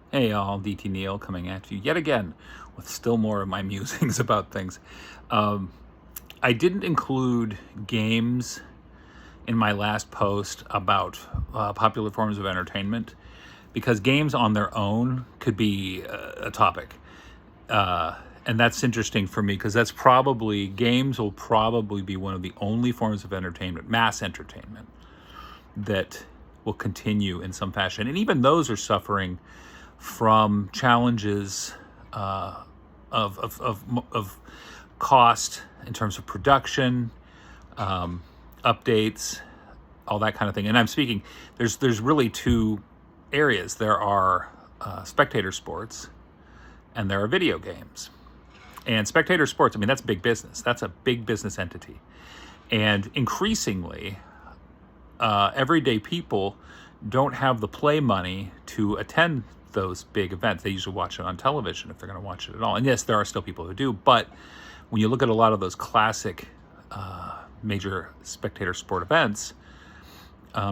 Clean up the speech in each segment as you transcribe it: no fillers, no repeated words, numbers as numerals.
Hey all, DT Neil coming at you yet again with still more of my musings about things. Um, I didn't include games in my last post about popular forms of entertainment because games on their own could be a topic. And that's interesting for me because games will probably be one of the only forms of entertainment, mass entertainment, that will continue in some fashion. And even those are suffering from challenges of cost in terms of production, updates, all that kind of thing. And I'm speaking. There's really two areas. There are spectator sports, and there are video games. And spectator sports, I mean, that's big business. That's a big business entity. And increasingly, everyday people don't have the play money to attend those big events. They usually watch it on television if they're going to watch it at all. And yes, there are still people who do, but when you look at a lot of those classic major spectator sport events,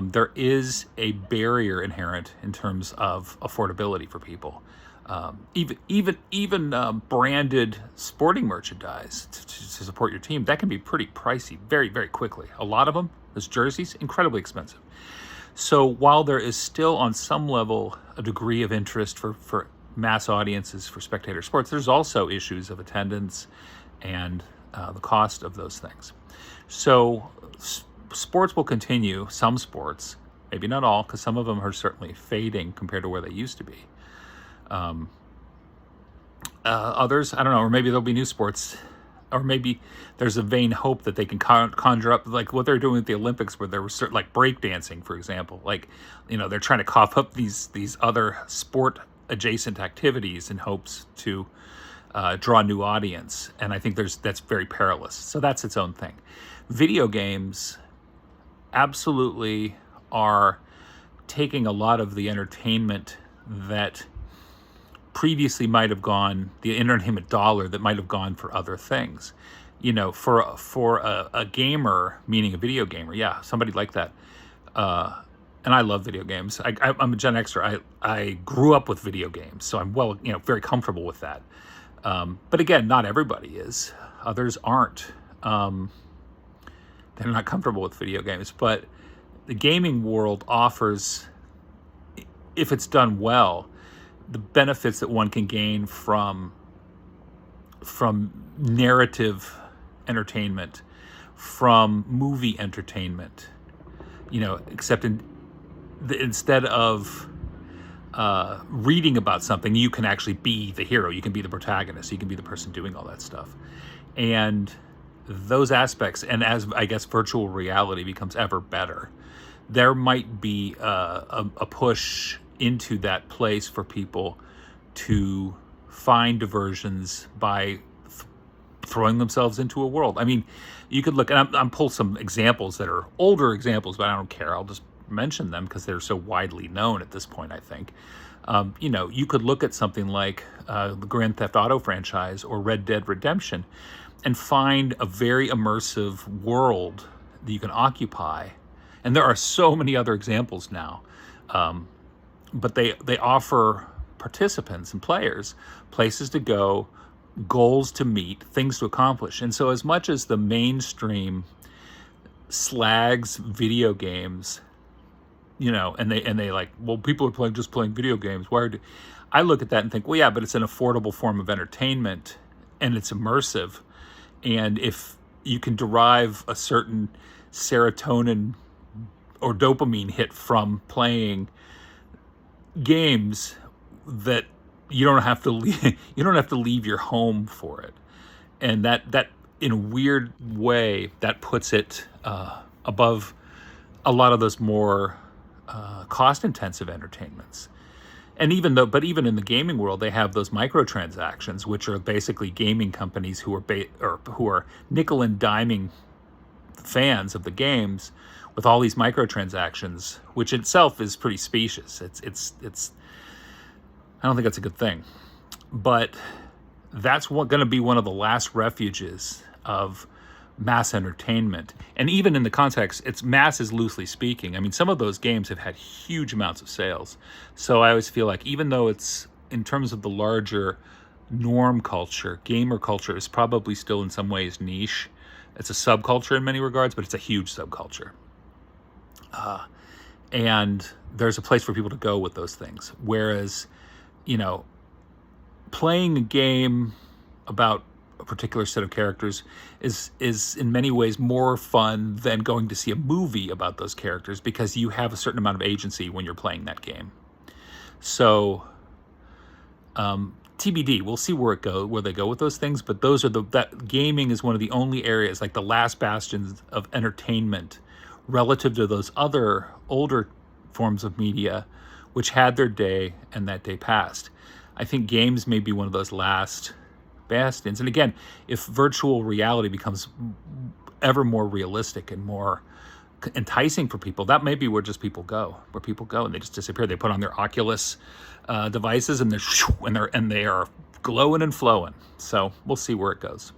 there is a barrier inherent in terms of affordability for people. Even branded sporting merchandise to support your team, that can be pretty pricey very, very quickly. A lot of them, those jerseys, incredibly expensive. So while there is still on some level a degree of interest for mass audiences for spectator sports, there's also issues of attendance and the cost of those things. So sports will continue, some sports, maybe not all, because some of them are certainly fading compared to where they used to be. Others, I don't know, or maybe there'll be new sports, or maybe there's a vain hope that they can conjure up, like what they're doing at the Olympics, where there was certain, like breakdancing, for example, like, they're trying to cough up these other sport adjacent activities in hopes to draw a new audience, and I think that's very perilous. So that's its own thing. Video games absolutely are taking a lot of the entertainment that previously might have gone, the entertainment dollar that might have gone for other things. For a gamer, meaning a video gamer, yeah, somebody like that. And I love video games. I'm a Gen Xer. I grew up with video games, so I'm very comfortable with that. But again, not everybody is. Others aren't. They're not comfortable with video games. But the gaming world offers, if it's done well, the benefits that one can gain from narrative entertainment, from movie entertainment, except instead of reading about something, you can actually be the hero. You can be the protagonist. You can be the person doing all that stuff. And those aspects, and as I guess virtual reality becomes ever better, there might be a push into that place for people to find diversions by throwing themselves into a world. I mean, you could look, and I'm pull some examples that are older examples, but I don't care. I'll just mention them because they're so widely known at this point, I think. You could look at something like the Grand Theft Auto franchise or Red Dead Redemption and find a very immersive world that you can occupy. And there are so many other examples now. But they offer participants and players places to go, goals to meet, things to accomplish. And so as much as the mainstream slags video games, and they like, well, people are just playing video games. I look at that and think, well, yeah, but it's an affordable form of entertainment and it's immersive. And if you can derive a certain serotonin or dopamine hit from playing games, that you don't have to leave your home for it, and that in a weird way that puts it above a lot of those more cost intensive entertainments. And even in the gaming world, they have those microtransactions, which are basically gaming companies who are nickel and diming fans of the games with all these microtransactions, which itself is pretty specious. It's I don't think that's a good thing, but that's going to be one of the last refuges of mass entertainment. And even in the context, it's mass is loosely speaking. I mean, some of those games have had huge amounts of sales. So I always feel like even though it's in terms of the larger norm culture, gamer culture is probably still in some ways niche. It's a subculture in many regards, but it's a huge subculture. And there's a place for people to go with those things. Whereas, you know, playing a game about a particular set of characters is in many ways more fun than going to see a movie about those characters, because you have a certain amount of agency when you're playing that game. So TBD, we'll see where they go with those things. But those are that gaming is one of the only areas, like the last bastions of entertainment relative to those other older forms of media, which had their day and that day passed. I think games may be one of those last bastions. And again, if virtual reality becomes ever more realistic and more enticing for people, that may be where people go and they just disappear. They put on their Oculus devices and they are glowing and flowing. So we'll see where it goes.